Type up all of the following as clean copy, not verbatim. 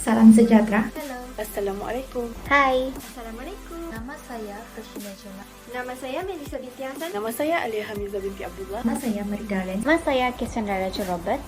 Salam sejahtera. Halo. Assalamualaikum. Hai. Assalamualaikum. Nama saya Rashida Juma. Nama saya Melisa binti Hasan. Nama saya Alia Hamizah binti Abdullah. Nama saya Merida Len. Nama saya Cassandra Rachel Robert.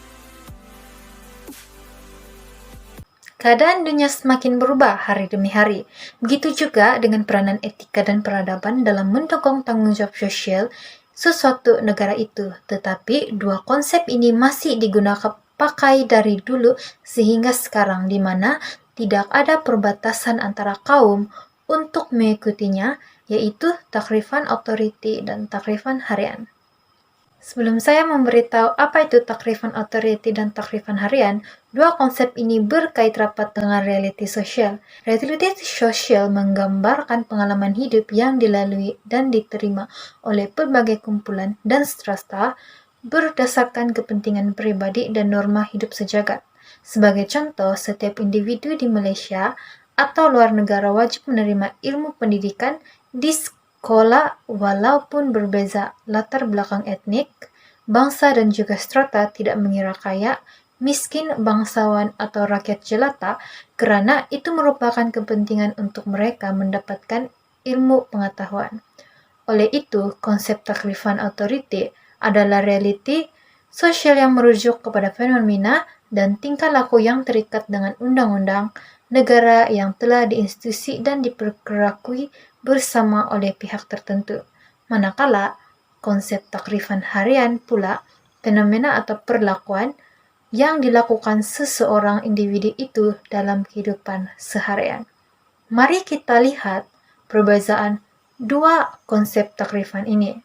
Keadaan dunia semakin berubah hari demi hari. Begitu juga dengan peranan etika dan peradaban dalam mendukung tanggung jawab sosial sesuatu negara itu. Tetapi dua konsep ini masih digunakan pakai dari dulu sehingga sekarang, di mana tidak ada perbatasan antara kaum untuk mengikutinya, yaitu takrifan otoriti dan takrifan harian. Sebelum saya memberitahu apa itu takrifan otoriti dan takrifan harian, dua konsep ini berkait rapat dengan realiti sosial. Realiti sosial menggambarkan pengalaman hidup yang dilalui dan diterima oleh berbagai kumpulan dan strata berdasarkan kepentingan pribadi dan norma hidup sejagat. Sebagai contoh, setiap individu di Malaysia atau luar negara wajib menerima ilmu pendidikan di sekolah walaupun berbeza latar belakang etnik, bangsa dan juga strata, tidak mengira kaya, miskin, bangsawan atau rakyat jelata, karena itu merupakan kepentingan untuk mereka mendapatkan ilmu pengetahuan. Oleh itu, konsep takrifan otoriti adalah realiti sosial yang merujuk kepada fenomena dan tingkah laku yang terikat dengan undang-undang negara yang telah diinstitusi dan diperkerakai bersama oleh pihak tertentu. Manakala konsep takrifan harian pula fenomena atau perlakuan yang dilakukan seseorang individu itu dalam kehidupan seharian. Mari kita lihat perbezaan dua konsep takrifan ini.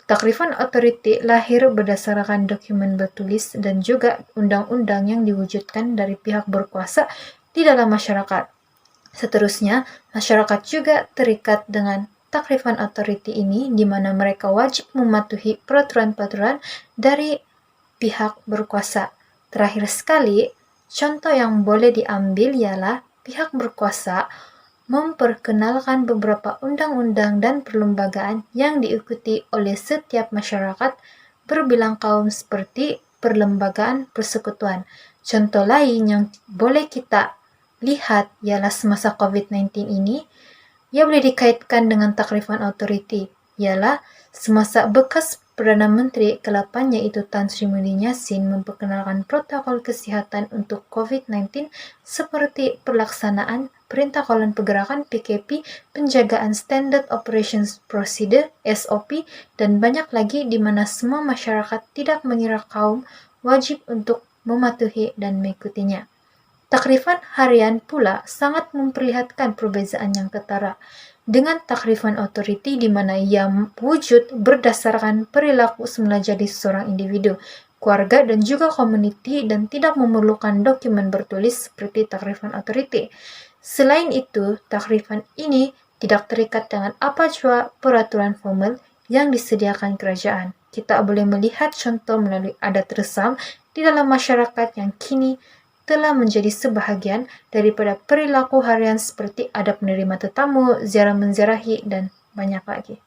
Takrifan otoriti lahir berdasarkan dokumen bertulis dan juga undang-undang yang diwujudkan dari pihak berkuasa di dalam masyarakat. Seterusnya, masyarakat juga terikat dengan takrifan otoriti ini, di mana mereka wajib mematuhi peraturan-peraturan dari pihak berkuasa. Terakhir sekali, contoh yang boleh diambil ialah pihak berkuasa memperkenalkan beberapa undang-undang dan perlembagaan yang diikuti oleh setiap masyarakat berbilang kaum seperti perlembagaan persekutuan. Contoh lain yang boleh kita lihat ialah semasa COVID-19 ini, ia boleh dikaitkan dengan takrifan otoriti, ialah semasa bekas Perdana Menteri ke-8 yaitu Tan Sri Muhyiddin Yassin memperkenalkan protokol kesehatan untuk COVID-19 seperti pelaksanaan Perintah Kawalan Pergerakan PKP, penjagaan Standard Operations Procedure SOP, dan banyak lagi di mana semua masyarakat tidak mengira kaum wajib untuk mematuhi dan mengikutinya. Takrifan harian pula sangat memperlihatkan perbezaan yang ketara dengan takrifan otoriti, di mana ia wujud berdasarkan perilaku semula jadi seorang individu, keluarga dan juga komuniti dan tidak memerlukan dokumen bertulis seperti takrifan otoriti. Selain itu, takrifan ini tidak terikat dengan apa jua peraturan formal yang disediakan kerajaan. Kita boleh melihat contoh melalui adat resam di dalam masyarakat yang kini telah menjadi sebahagian daripada perilaku harian seperti adab menerima tetamu, ziarah menziarahi, dan banyak lagi.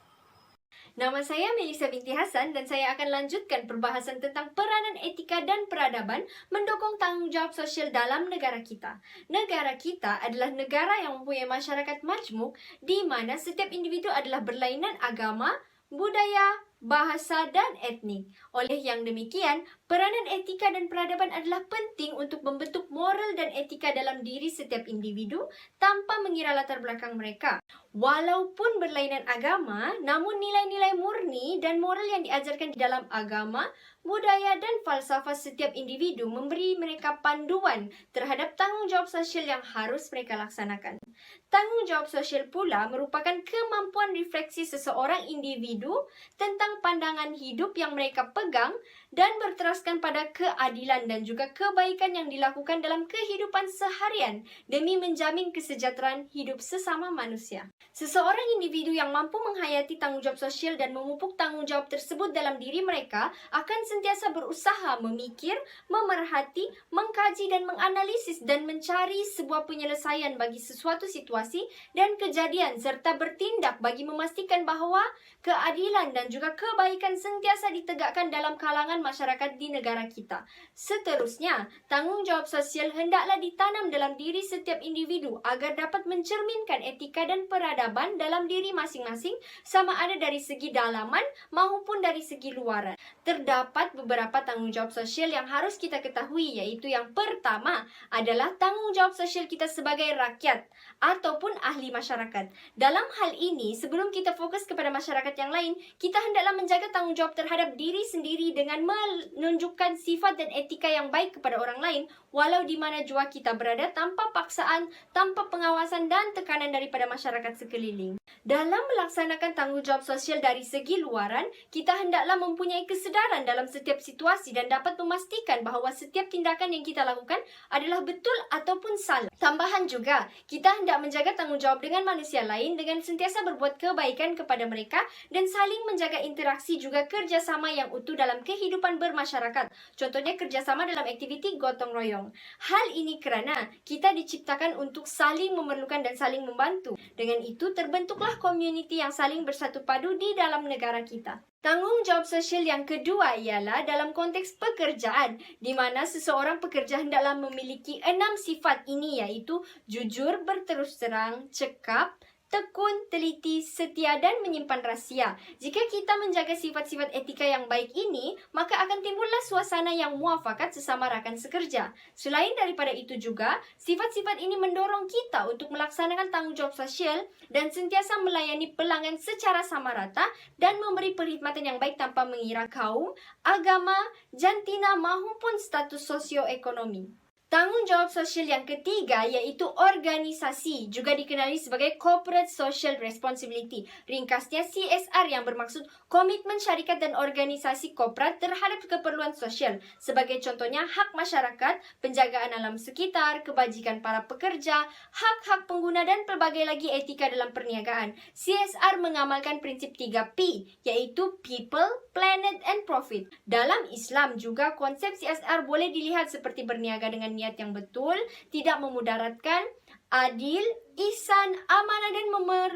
Nama saya Melisa binti Hasan dan saya akan lanjutkan perbahasan tentang peranan etika dan peradaban mendukung tanggung jawab sosial dalam negara kita. Negara kita adalah negara yang mempunyai masyarakat majmuk di mana setiap individu adalah berlainan agama, budaya, bahasa, dan etnik. Oleh yang demikian, peranan etika dan peradaban adalah penting untuk membentuk moral dan etika dalam diri setiap individu tanpa mengira latar belakang mereka. Walaupun berlainan agama, namun nilai-nilai murni dan moral yang diajarkan di dalam agama, budaya, dan falsafah setiap individu memberi mereka panduan terhadap tanggung jawab sosial yang harus mereka laksanakan. Tanggung jawab sosial pula merupakan kemampuan refleksi seseorang individu tentang pandangan hidup yang mereka pegang dan berteraskan pada keadilan dan juga kebaikan yang dilakukan dalam kehidupan seharian demi menjamin kesejahteraan hidup sesama manusia. Seseorang individu yang mampu menghayati tanggung jawab sosial dan memupuk tanggung jawab tersebut dalam diri mereka akan sentiasa berusaha memikir, memerhati, mengkaji dan menganalisis dan mencari sebuah penyelesaian bagi sesuatu situasi dan kejadian serta bertindak bagi memastikan bahawa keadilan dan juga kebaikan sentiasa ditegakkan dalam kalangan perkembangan masyarakat di negara kita. Seterusnya, tanggungjawab sosial hendaklah ditanam dalam diri setiap individu agar dapat mencerminkan etika dan peradaban dalam diri masing-masing, sama ada dari segi dalaman maupun dari segi luaran. Terdapat beberapa tanggungjawab sosial yang harus kita ketahui, yaitu yang pertama adalah tanggungjawab sosial kita sebagai rakyat ataupun ahli masyarakat. Dalam hal ini, sebelum kita fokus kepada masyarakat yang lain, kita hendaklah menjaga tanggungjawab terhadap diri sendiri dengan menunjukkan sifat dan etika yang baik kepada orang lain, walau di mana jua kita berada, tanpa paksaan, tanpa pengawasan dan tekanan daripada masyarakat sekeliling. Dalam melaksanakan tanggungjawab sosial dari segi luaran, kita hendaklah mempunyai kesedaran dalam setiap situasi dan dapat memastikan bahawa setiap tindakan yang kita lakukan adalah betul ataupun salah. Tambahan juga, kita hendak menjaga tanggungjawab dengan manusia lain dengan sentiasa berbuat kebaikan kepada mereka dan saling menjaga interaksi juga kerjasama yang utuh dalam kehidupan bermasyarakat. Contohnya kerjasama dalam aktiviti gotong royong. Hal ini kerana kita diciptakan untuk saling memerlukan dan saling membantu. Dengan itu terbentuklah komuniti yang saling bersatu padu di dalam negara kita. Tanggungjawab sosial yang kedua ialah dalam konteks pekerjaan, di mana seseorang pekerja hendaklah memiliki 6 sifat ini, iaitu jujur, berterus terang, cekap, tekun, teliti, setia dan menyimpan rahsia. Jika kita menjaga sifat-sifat etika yang baik ini, maka akan timbullah suasana yang muafakat sesama rakan sekerja. Selain daripada itu juga, sifat-sifat ini mendorong kita untuk melaksanakan tanggungjawab sosial dan sentiasa melayani pelanggan secara sama rata dan memberi perkhidmatan yang baik tanpa mengira kaum, agama, jantina maupun status sosioekonomi. Tanggungjawab sosial yang ketiga iaitu organisasi, juga dikenali sebagai Corporate Social Responsibility. Ringkasnya CSR yang bermaksud komitmen syarikat dan organisasi korporat terhadap keperluan sosial. Sebagai contohnya hak masyarakat, penjagaan alam sekitar, kebajikan para pekerja, hak-hak pengguna dan pelbagai lagi etika dalam perniagaan. CSR mengamalkan prinsip 3P, yaitu People, Planet and Profit. Dalam Islam juga konsep CSR boleh dilihat seperti berniaga dengan niat yang betul, tidak memudaratkan, adil, ihsan, amanah dan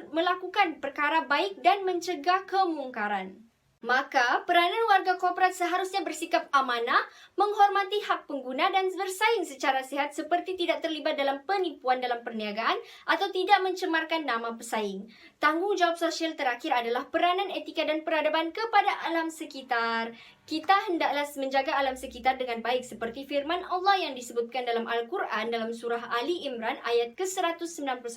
melakukan perkara baik dan mencegah kemungkaran. Maka, peranan warga korporat seharusnya bersikap amanah, menghormati hak pengguna dan bersaing secara sihat seperti tidak terlibat dalam penipuan dalam perniagaan atau tidak mencemarkan nama pesaing. Tanggungjawab sosial terakhir adalah peranan etika dan peradaban kepada alam sekitar. Kita hendaklah menjaga alam sekitar dengan baik seperti firman Allah yang disebutkan dalam Al-Quran dalam surah Ali Imran ayat ke-191,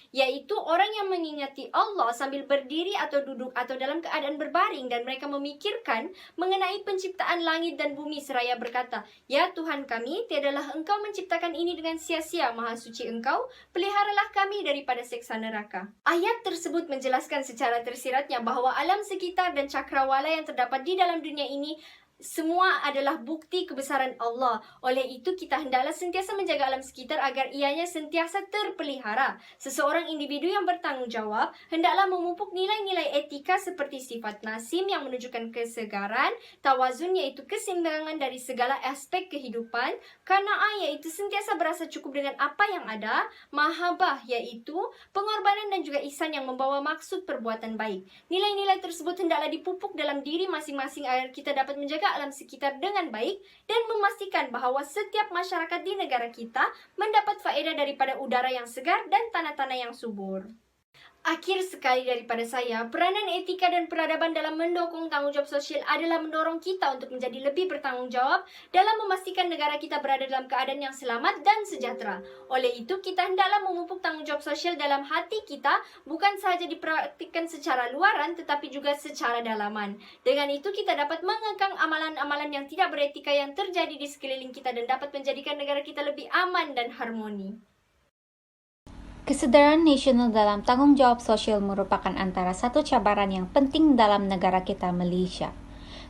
yaitu orang yang mengingati Allah sambil berdiri atau duduk atau dalam keadaan berbaring dan mereka memikirkan mengenai penciptaan langit dan bumi seraya berkata, "Ya Tuhan kami, tiadalah Engkau menciptakan ini dengan sia-sia, Maha Suci Engkau, peliharalah kami daripada seksa neraka." Ayat tersebut menjelaskan secara tersiratnya bahawa alam sekitar dan cakrawala yang terdapat di dalam dunia ini semua adalah bukti kebesaran Allah. Oleh itu, kita hendaklah sentiasa menjaga alam sekitar agar ianya sentiasa terpelihara. Seseorang individu yang bertanggungjawab hendaklah memupuk nilai-nilai etika seperti sifat nasim yang menunjukkan kesegaran, tawazun iaitu keseimbangan dari segala aspek kehidupan, qanaah iaitu sentiasa berasa cukup dengan apa yang ada, mahabbah iaitu pengorbanan dan juga ihsan yang membawa maksud perbuatan baik. Nilai-nilai tersebut hendaklah dipupuk dalam diri masing-masing agar kita dapat menjaga alam sekitar dengan baik dan memastikan bahawa setiap masyarakat di negara kita mendapat faedah daripada udara yang segar dan tanah-tanah yang subur. Akhir sekali daripada saya, peranan etika dan peradaban dalam mendukung tanggungjawab sosial adalah mendorong kita untuk menjadi lebih bertanggungjawab dalam memastikan negara kita berada dalam keadaan yang selamat dan sejahtera. Oleh itu, kita hendaklah memupuk tanggungjawab sosial dalam hati kita, bukan sahaja dipraktikkan secara luaran tetapi juga secara dalaman. Dengan itu, kita dapat mengekang amalan-amalan yang tidak beretika yang terjadi di sekeliling kita dan dapat menjadikan negara kita lebih aman dan harmoni. Kesedaran nasional dalam tanggung jawab sosial merupakan antara satu cabaran yang penting dalam negara kita Malaysia.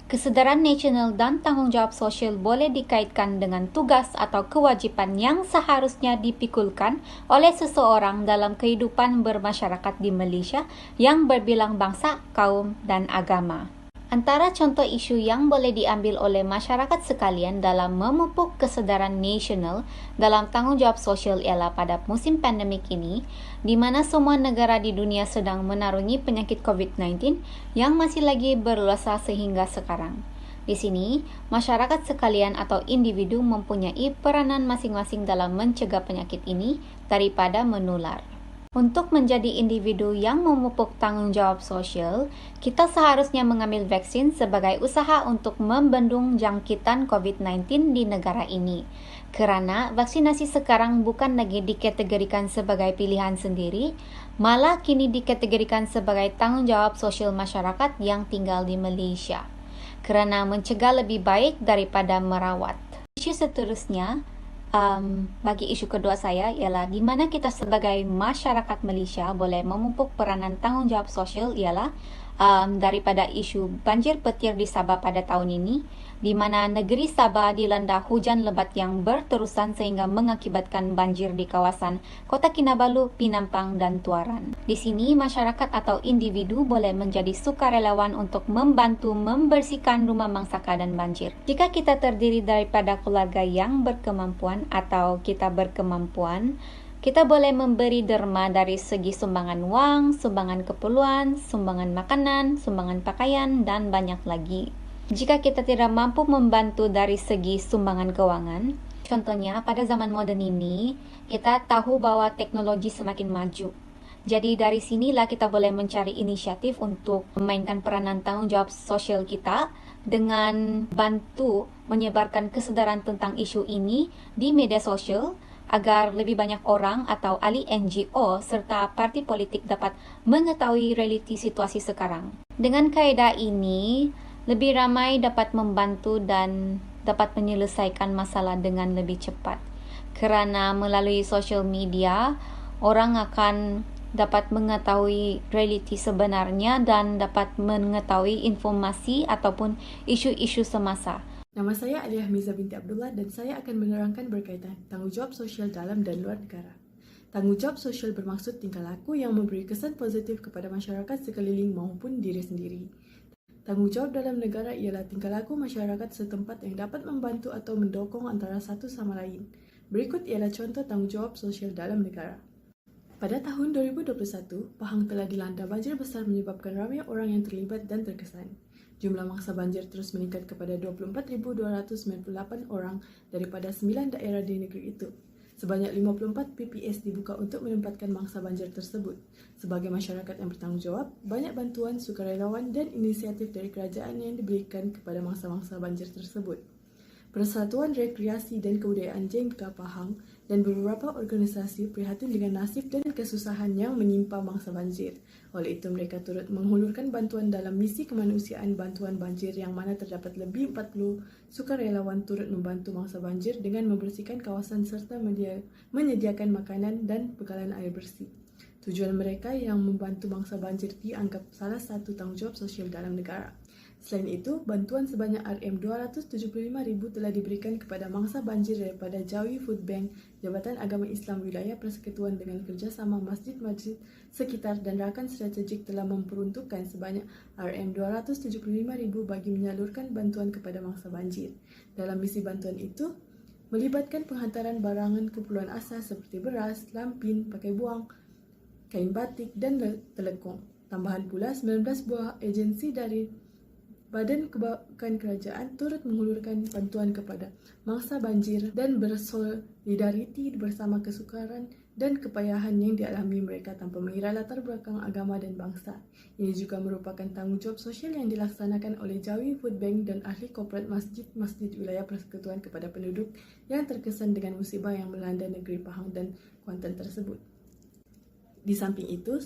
Kesedaran nasional dan tanggung jawab sosial boleh dikaitkan dengan tugas atau kewajipan yang seharusnya dipikulkan oleh seseorang dalam kehidupan bermasyarakat di Malaysia yang berbilang bangsa, kaum dan agama. Antara contoh isu yang boleh diambil oleh masyarakat sekalian dalam memupuk kesedaran nasional dalam tanggungjawab sosial ialah pada musim pandemik ini, di mana semua negara di dunia sedang menarungi penyakit COVID-19 yang masih lagi berluasa sehingga sekarang. Di sini, masyarakat sekalian atau individu mempunyai peranan masing-masing dalam mencegah penyakit ini daripada menular. Untuk menjadi individu yang memupuk tanggung jawab sosial, kita seharusnya mengambil vaksin sebagai usaha untuk membendung jangkitan COVID-19 di negara ini. Kerana vaksinasi sekarang bukan lagi dikategorikan sebagai pilihan sendiri, malah kini dikategorikan sebagai tanggung jawab sosial masyarakat yang tinggal di Malaysia. Kerana mencegah lebih baik daripada merawat. Isu seterusnya, bagi isu kedua saya ialah di mana kita sebagai masyarakat Malaysia boleh memupuk peranan tanggungjawab sosial ialah daripada isu banjir petir di Sabah pada tahun ini, di mana negeri Sabah dilanda hujan lebat yang berterusan sehingga mengakibatkan banjir di kawasan Kota Kinabalu, Pinampang dan Tuaran. Di sini masyarakat atau individu boleh menjadi sukarelawan untuk membantu membersihkan rumah mangsa keadaan banjir. Jika kita terdiri daripada keluarga yang berkemampuan atau kita berkemampuan, kita boleh memberi derma dari segi sumbangan wang, sumbangan keperluan, sumbangan makanan, sumbangan pakaian, dan banyak lagi. Jika kita tidak mampu membantu dari segi sumbangan keuangan, contohnya pada zaman moden ini, kita tahu bahwa teknologi semakin maju. Jadi dari sinilah kita boleh mencari inisiatif untuk memainkan peranan tanggungjawab sosial kita dengan bantu menyebarkan kesedaran tentang isu ini di media sosial, agar lebih banyak orang atau ahli NGO serta parti politik dapat mengetahui realiti situasi sekarang. Dengan kaedah ini, lebih ramai dapat membantu dan dapat menyelesaikan masalah dengan lebih cepat. Kerana melalui social media, orang akan dapat mengetahui realiti sebenarnya dan dapat mengetahui informasi ataupun isu-isu semasa. Nama saya Alia Hamiza binti Abdullah dan saya akan menerangkan berkaitan tanggungjawab sosial dalam dan luar negara. Tanggungjawab sosial bermaksud tingkah laku yang memberi kesan positif kepada masyarakat sekeliling maupun diri sendiri. Tanggungjawab dalam negara ialah tingkah laku masyarakat setempat yang dapat membantu atau mendukung antara satu sama lain. Berikut ialah contoh tanggungjawab sosial dalam negara. Pada tahun 2021, Pahang telah dilanda banjir besar menyebabkan ramai orang yang terlibat dan terkesan. Jumlah mangsa banjir terus meningkat kepada 24,298 orang daripada 9 daerah di negeri itu. Sebanyak 54 PPS dibuka untuk menempatkan mangsa banjir tersebut. Sebagai masyarakat yang bertanggung jawab, banyak bantuan, sukarelawan dan inisiatif dari kerajaan yang diberikan kepada mangsa-mangsa banjir tersebut. Persatuan Rekreasi dan Kebudayaan Jengka Pahang dan beberapa organisasi prihatin dengan nasib dan kesusahan yang menimpa mangsa banjir. Oleh itu, mereka turut menghulurkan bantuan dalam misi kemanusiaan bantuan banjir yang mana terdapat lebih 40 sukarelawan turut membantu mangsa banjir dengan membersihkan kawasan serta menyediakan makanan dan bekalan air bersih. Tujuan mereka yang membantu mangsa banjir dianggap salah satu tanggungjawab sosial dalam negara. Selain itu, bantuan sebanyak RM275,000 telah diberikan kepada mangsa banjir daripada Jawi Food Bank, Jabatan Agama Islam Wilayah Persekutuan dengan kerjasama masjid-masjid sekitar dan rakan strategik telah memperuntukkan sebanyak RM275,000 bagi menyalurkan bantuan kepada mangsa banjir. Dalam misi bantuan itu, melibatkan penghantaran barangan keperluan asas seperti beras, lampin, pakai buang, kain batik dan telekung. Tambahan pula 19 buah agensi dari Badan Kebakaran Kerajaan turut menghulurkan bantuan kepada mangsa banjir dan bersolidariti bersama kesukaran dan kepayahan yang dialami mereka tanpa mengira latar belakang agama dan bangsa. Ini juga merupakan tanggungjawab sosial yang dilaksanakan oleh Jawi Food Bank dan ahli korporat masjid-masjid wilayah persekutuan kepada penduduk yang terkesan dengan musibah yang melanda negeri Pahang dan Kuantan tersebut. Di samping itu,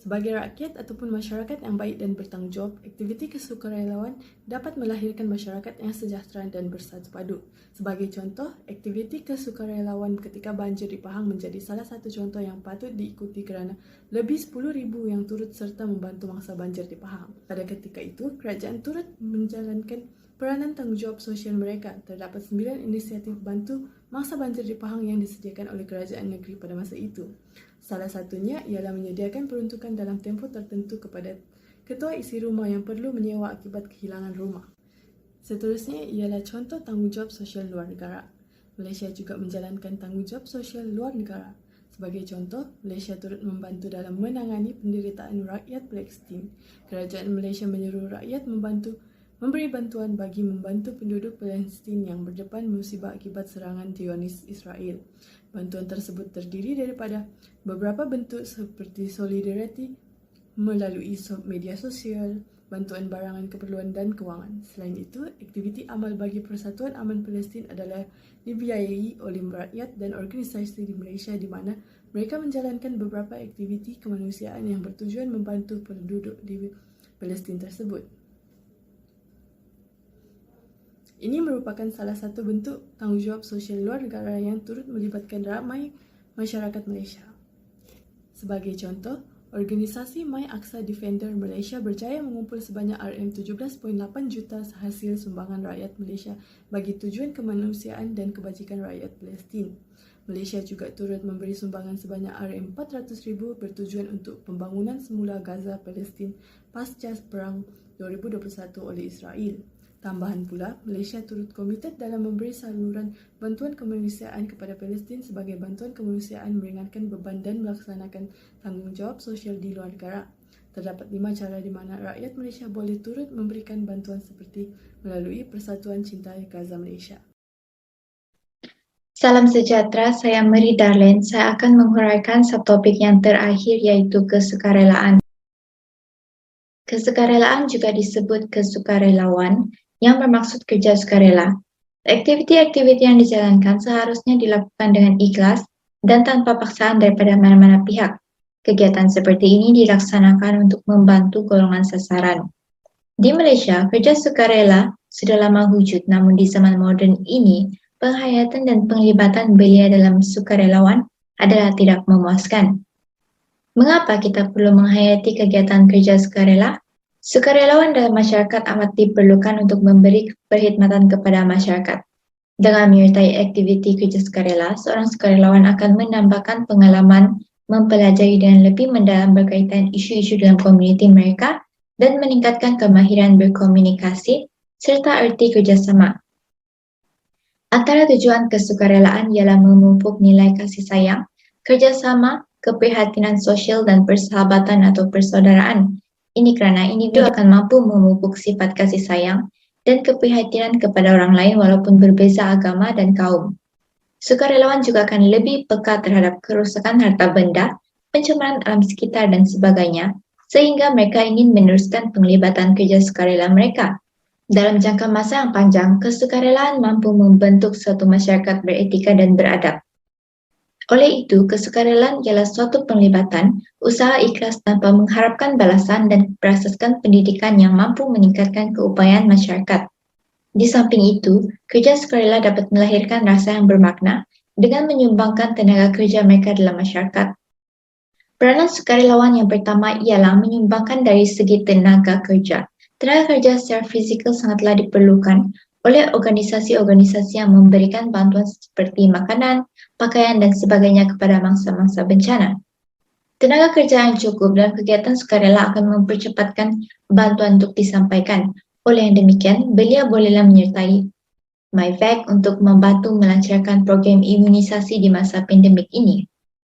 sebagai rakyat ataupun masyarakat yang baik dan bertanggung jawab, aktiviti kesukarelawan dapat melahirkan masyarakat yang sejahtera dan bersatu padu. Sebagai contoh, aktiviti kesukarelawan ketika banjir di Pahang menjadi salah satu contoh yang patut diikuti kerana lebih 10,000 yang turut serta membantu mangsa banjir di Pahang. Pada ketika itu, kerajaan turut menjalankan peranan tanggungjawab sosial mereka. Terdapat 9 inisiatif bantu mangsa banjir di Pahang yang disediakan oleh kerajaan negeri pada masa itu. Salah satunya ialah menyediakan peruntukan dalam tempoh tertentu kepada ketua isi rumah yang perlu menyewa akibat kehilangan rumah. Seterusnya ialah contoh tanggungjawab sosial luar negara. Malaysia juga menjalankan tanggungjawab sosial luar negara. Sebagai contoh, Malaysia turut membantu dalam menangani penderitaan rakyat Palestin. Kerajaan Malaysia menyuruh rakyat membantu memberi bantuan bagi membantu penduduk Palestin yang berdepan musibah akibat serangan Zionis Israel. Bantuan tersebut terdiri daripada beberapa bentuk seperti solidariti melalui media sosial, bantuan barangan keperluan dan kewangan. Selain itu, aktiviti amal bagi Persatuan Aman Palestin adalah dibiayai oleh rakyat dan organisasi di Malaysia di mana mereka menjalankan beberapa aktiviti kemanusiaan yang bertujuan membantu penduduk di Palestin tersebut. Ini merupakan salah satu bentuk tanggungjawab sosial luar negara yang turut melibatkan ramai masyarakat Malaysia. Sebagai contoh, organisasi My Aqsa Defender Malaysia berjaya mengumpul sebanyak RM17.8 juta hasil sumbangan rakyat Malaysia bagi tujuan kemanusiaan dan kebajikan rakyat Palestin. Malaysia juga turut memberi sumbangan sebanyak RM400,000 bertujuan untuk pembangunan semula Gaza Palestin pasca Perang 2021 oleh Israel. Tambahan pula, Malaysia turut komited dalam memberi saluran bantuan kemanusiaan kepada Palestin sebagai bantuan kemanusiaan meringankan beban dan melaksanakan tanggungjawab sosial di luar negara. Terdapat 5 cara di mana rakyat Malaysia boleh turut memberikan bantuan seperti melalui Persatuan Cintai Gaza Malaysia. Salam sejahtera, saya Mary Darlene. Saya akan menghuraikan subtopik yang terakhir yaitu kesukarelaan. Kesukarelaan juga disebut kesukarelawan yang bermaksud kerja sukarela. Aktiviti-aktiviti yang dijalankan seharusnya dilakukan dengan ikhlas dan tanpa paksaan daripada mana-mana pihak. Kegiatan seperti ini dilaksanakan untuk membantu golongan sasaran. Di Malaysia, kerja sukarela sudah lama wujud, namun di zaman moden ini, penghayatan dan penglibatan belia dalam sukarelawan adalah tidak memuaskan. Mengapa kita perlu menghayati kegiatan kerja sukarela? Sukarelawan dalam masyarakat amat diperlukan untuk memberi perkhidmatan kepada masyarakat. Dengan menyertai aktiviti kerja sukarela, seorang sukarelawan akan menambahkan pengalaman, mempelajari dengan lebih mendalam berkaitan isu-isu dalam komuniti mereka, dan meningkatkan kemahiran berkomunikasi serta erti kerjasama. Antara tujuan kesukarelaan ialah memupuk nilai kasih sayang, kerjasama, keprihatinan sosial, dan persahabatan atau persaudaraan. Ini kerana individu akan mampu memupuk sifat kasih sayang dan keprihatinan kepada orang lain walaupun berbeza agama dan kaum. Sukarelawan juga akan lebih peka terhadap kerusakan harta benda, pencemaran alam sekitar dan sebagainya, sehingga mereka ingin meneruskan penglibatan kerja sukarela mereka. Dalam jangka masa yang panjang, kesukarelaan mampu membentuk suatu masyarakat beretika dan beradab. Oleh itu, kesukarelaan ialah suatu penglibatan, usaha ikhlas tanpa mengharapkan balasan dan berasaskan pendidikan yang mampu meningkatkan keupayaan masyarakat. Di samping itu, kerja sukarela dapat melahirkan rasa yang bermakna dengan menyumbangkan tenaga kerja mereka dalam masyarakat. Peranan sukarelawan yang pertama ialah menyumbangkan dari segi tenaga kerja. Tenaga kerja secara fizikal sangatlah diperlukan oleh organisasi-organisasi yang memberikan bantuan seperti makanan, pakaian, dan sebagainya kepada mangsa-mangsa bencana. Tenaga kerja yang cukup dalam kegiatan sukarela akan mempercepatkan bantuan untuk disampaikan. Oleh yang demikian, belia bolehlah menyertai MyVac untuk membantu melancarkan program imunisasi di masa pandemik ini.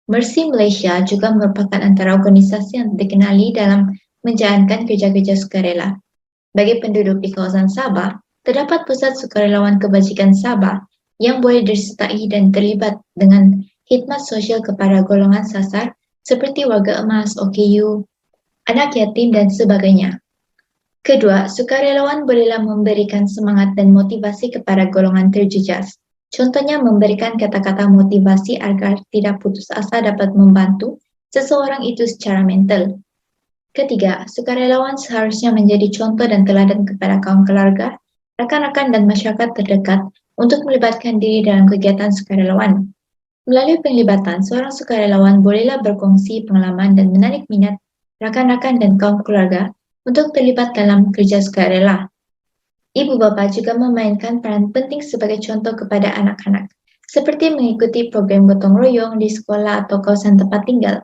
Mercy Malaysia juga merupakan antara organisasi yang dikenali dalam menjalankan kerja-kerja sukarela. Bagi penduduk di kawasan Sabah, terdapat pusat sukarelawan kebajikan Sabah yang boleh disertai dan terlibat dengan khidmat sosial kepada golongan sasar seperti warga emas, OKU, anak yatim, dan sebagainya. Kedua, sukarelawan bolehlah memberikan semangat dan motivasi kepada golongan terjejas. Contohnya memberikan kata-kata motivasi agar tidak putus asa dapat membantu seseorang itu secara mental. Ketiga, sukarelawan seharusnya menjadi contoh dan teladan kepada kaum keluarga, rakan-rakan, dan masyarakat terdekat untuk melibatkan diri dalam kegiatan sukarelawan. Melalui penglibatan, seorang sukarelawan bolehlah berkongsi pengalaman dan menarik minat rakan-rakan dan kaum keluarga untuk terlibat dalam kerja sukarela. Ibu bapa juga memainkan peran penting sebagai contoh kepada anak-anak, seperti mengikuti program gotong royong di sekolah atau kawasan tempat tinggal.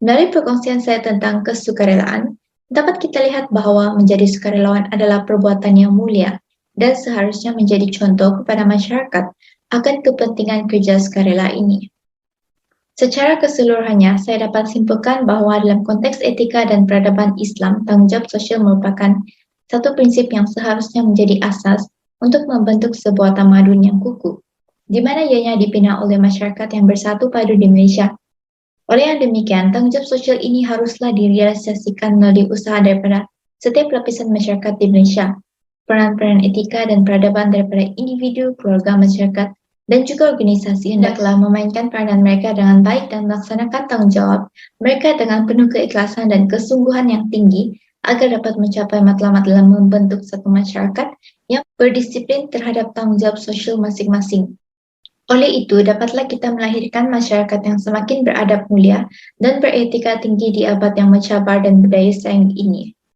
Melalui perkongsian saya tentang kesukarelaan, dapat kita lihat bahwa menjadi sukarelawan adalah perbuatan yang mulia dan seharusnya menjadi contoh kepada masyarakat akan kepentingan kerja sukarela ini. Secara keseluruhannya, saya dapat simpulkan bahwa dalam konteks etika dan peradaban Islam, tanggungjawab sosial merupakan satu prinsip yang seharusnya menjadi asas untuk membentuk sebuah tamadun yang kukuh, di mana ianya dibina oleh masyarakat yang bersatu padu di Malaysia. Oleh yang demikian, tanggung jawab sosial ini haruslah direalisasikan melalui usaha daripada setiap lapisan masyarakat di Malaysia. Peran-peran etika dan peradaban daripada individu, keluarga, masyarakat, dan juga organisasi hendaklah memainkan peranan mereka dengan baik dan melaksanakan tanggung jawab mereka dengan penuh keikhlasan dan kesungguhan yang tinggi agar dapat mencapai matlamat dalam membentuk satu masyarakat yang berdisiplin terhadap tanggung jawab sosial masing-masing. Oleh itu, dapatlah kita melahirkan masyarakat yang semakin beradab mulia dan beretika tinggi di abad yang mencabar dan berdaya saing ini.